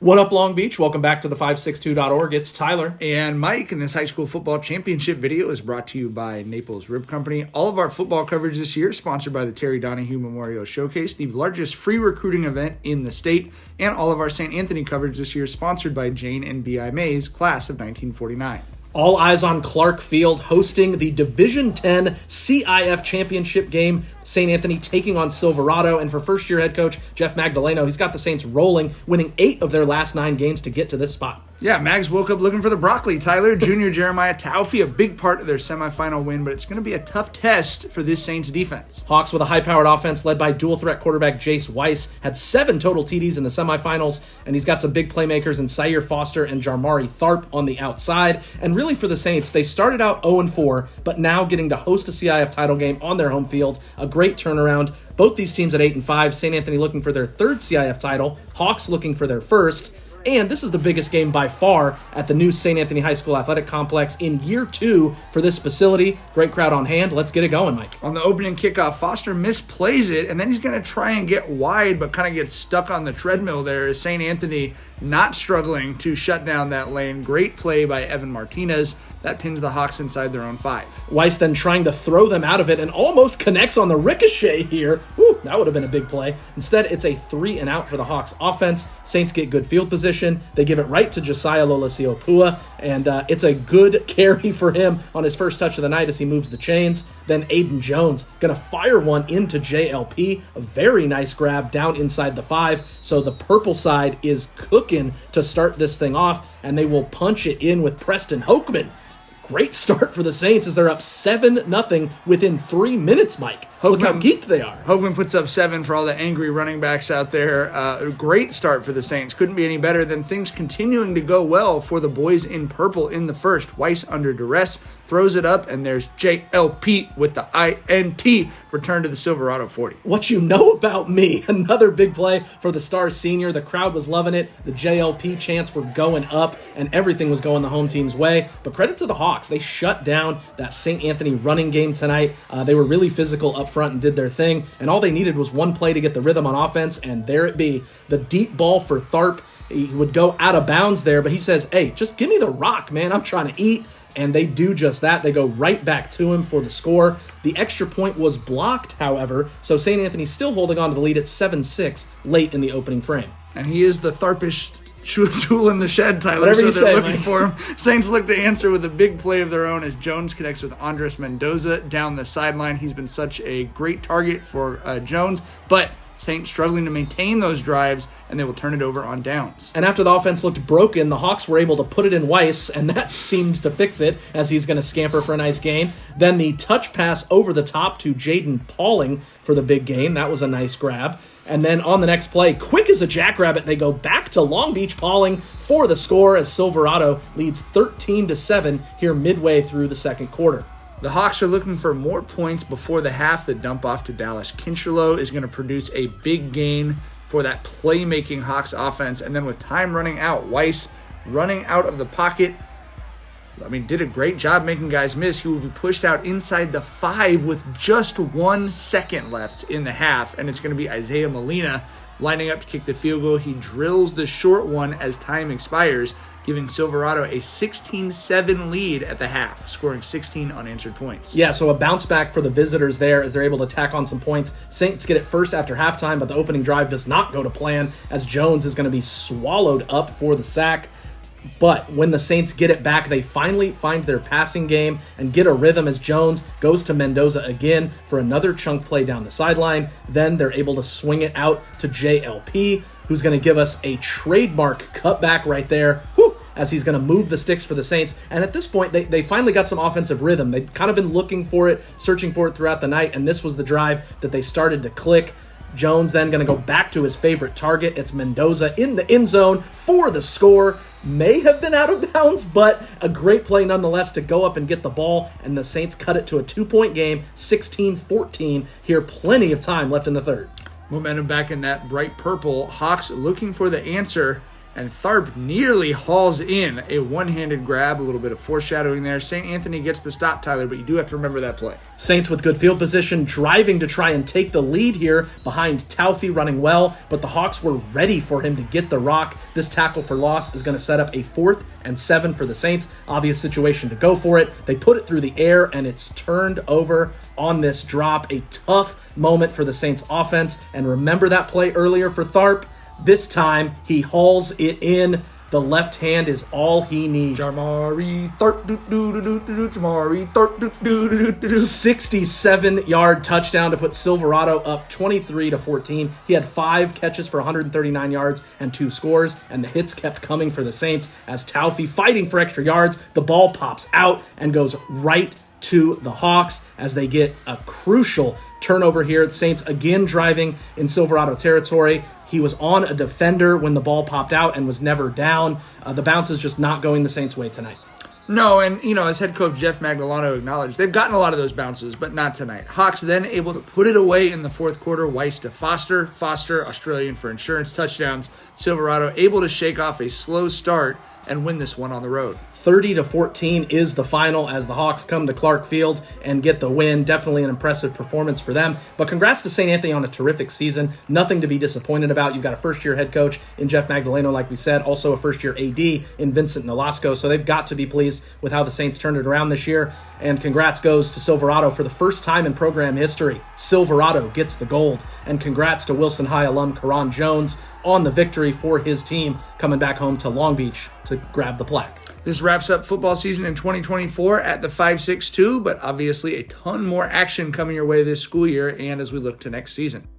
What up, Long Beach? Welcome back to the 562.org. It's Tyler. And Mike, and this high school football championship video is brought to you by Naples Rib Company. All of our football coverage this year is sponsored by the Terry Donahue Memorial Showcase, the largest free recruiting event in the state. And all of our St. Anthony coverage this year is sponsored by Jane and B.I. Mays, class of 1949. All eyes on Clark Field hosting the Division 10 CIF championship game. St. Anthony taking on Silverado. And for first-year head coach Jeff Magdaleno, he's got the Saints rolling, winning 8 of their last 9 games to get to this spot. Yeah, Mags woke up looking for the broccoli. Tyler, Junior Jeremiah Taufi, a big part of their semifinal win, but it's going to be a tough test for this Saints defense. Hawks with a high-powered offense led by dual-threat quarterback Jace Weiss had 7 total TDs in the semifinals, and he's got some big playmakers in Syer Foster and Jarmari Tharp on the outside. And really for the Saints, they started out 0-4, but now getting to host a CIF title game on their home field, a great turnaround. Both these teams at 8-5, St. Anthony looking for their 3rd CIF title, Hawks looking for their 1st. And this is the biggest game by far at the new St. Anthony High School Athletic Complex in year 2 for this facility. Great crowd on hand. Let's get it going, Mike. On the opening kickoff, Foster misplays it, and then he's going to try and get wide, but kind of gets stuck on the treadmill there as St. Anthony not struggling to shut down that lane. Great play by Evan Martinez. That pins the Hawks inside their own 5. Weiss then trying to throw them out of it and almost connects on the ricochet here. Woo, that would have been a big play. Instead, it's a 3 and out for the Hawks offense. Saints get good field position. They give it right to Josiah Lolasiopua, and it's a good carry for him on his first touch of the night as he moves the chains. Then Aiden Jones going to fire one into JLP. A very nice grab down inside the 5. So the purple side is cooking to start this thing off, and they will punch it in with Preston Hokeman. Great start for the Saints as they're up 7-0 within 3 minutes, Mike. Look how geeked they are. Hokeman puts up 7 for all the angry running backs out there. A great start for the Saints. Couldn't be any better than things continuing to go well for the boys in purple in the first. Weiss under duress, throws it up, and there's JLP with the INT. Return to the Silverado 40. What you know about me. Another big play for the Stars senior. The crowd was loving it. The JLP chants were going up, and everything was going the home team's way. But credit to the Hawks. They shut down that St. Anthony running game tonight. They were really physical up front and did their thing, and all they needed was one play to get the rhythm on offense, and there it be. The deep ball for Tharp. He would go out of bounds there, but he says, hey, just give me the rock, man. I'm trying to eat. And they do just that. They go right back to him for the score. The extra point was blocked, however, so St. Anthony's still holding on to the lead at 7-6 late in the opening frame. And he is the Tharpish tool in the shed, Tyler. Whatever you so they're looking Mike. for him. Saints look to answer with a big play of their own as Jones connects with Andres Mendoza down the sideline. He's been such a great target for Jones, but Saints struggling to maintain those drives, and they will turn it over on downs. And after the offense looked broken, the Hawks were able to put it in Weiss, and that seemed to fix it as he's going to scamper for a nice gain. Then the touch pass over the top to Jaden Pauling for the big gain. That was a nice grab. And then on the next play, quick as a jackrabbit, they go back to Long Beach Pauling for the score as Silverado leads 13-7 here midway through the second quarter. The Hawks are looking for more points before the half. The dump off to Dallas Kinchelow is going to produce a big gain for that playmaking Hawks offense. And then with time running out, Weiss running out of the pocket, did a great job making guys miss. He will be pushed out inside the 5 with just 1 second left in the half. And it's going to be Isaiah Molina lining up to kick the field goal. He drills the short one as time expires, giving Silverado a 16-7 lead at the half, scoring 16 unanswered points. Yeah, so a bounce back for the visitors there as they're able to tack on some points. Saints get it first after halftime, but the opening drive does not go to plan as Jones is going to be swallowed up for the sack. But when the Saints get it back, they finally find their passing game and get a rhythm as Jones goes to Mendoza again for another chunk play down the sideline. Then they're able to swing it out to JLP, who's going to give us a trademark cutback right there. Woo! As he's going to move the sticks for the Saints. And at this point, they finally got some offensive rhythm. They'd kind of been looking for it, searching for it throughout the night, and this was the drive that they started to click. Jones then going to go back to his favorite target. It's Mendoza in the end zone for the score. May have been out of bounds, but a great play nonetheless to go up and get the ball, and the Saints cut it to a 2-point game, 16-14. Here, plenty of time left in the third. Momentum back in that bright purple. Hawks looking for the answer, and Tharp nearly hauls in a one-handed grab, a little bit of foreshadowing there. St. Anthony gets the stop, Tyler, but you do have to remember that play. Saints with good field position, driving to try and take the lead here behind Taufi running well, but the Hawks were ready for him to get the rock. This tackle for loss is going to set up a 4th and 7 for the Saints. Obvious situation to go for it. They put it through the air, and it's turned over on this drop. A tough moment for the Saints offense. And remember that play earlier for Tharp? This time, he hauls it in. The left hand is all he needs. Jamari Tharp, Jamari Tharp, 67-yard touchdown to put Silverado up 23-14. He had 5 catches for 139 yards and 2 scores, and the hits kept coming for the Saints as Taufi, fighting for extra yards, the ball pops out and goes right to the Hawks as they get a crucial turnover here. The Saints again driving in Silverado territory. He was on a defender when the ball popped out and was never down. The bounce is just not going the Saints' way tonight. No, and, as head coach Jeff Maglano acknowledged, they've gotten a lot of those bounces, but not tonight. Hawks then able to put it away in the fourth quarter. Weiss to Foster, Australian for insurance touchdowns. Silverado able to shake off a slow start and win this one on the road. 30-14 is the final as the Hawks come to Clark Field and get the win. Definitely an impressive performance for them. But congrats to St. Anthony on a terrific season. Nothing to be disappointed about. You've got a first-year head coach in Jeff Magdaleno, like we said. Also a first-year AD in Vincent Nolasco. So they've got to be pleased with how the Saints turned it around this year. And congrats goes to Silverado for the first time in program history. Silverado gets the gold. And congrats to Wilson High alum Karan Jones on the victory for his team coming back home to Long Beach to grab the plaque. This wraps up football season in 2024 at the 5-6-2, but obviously a ton more action coming your way this school year and as we look to next season.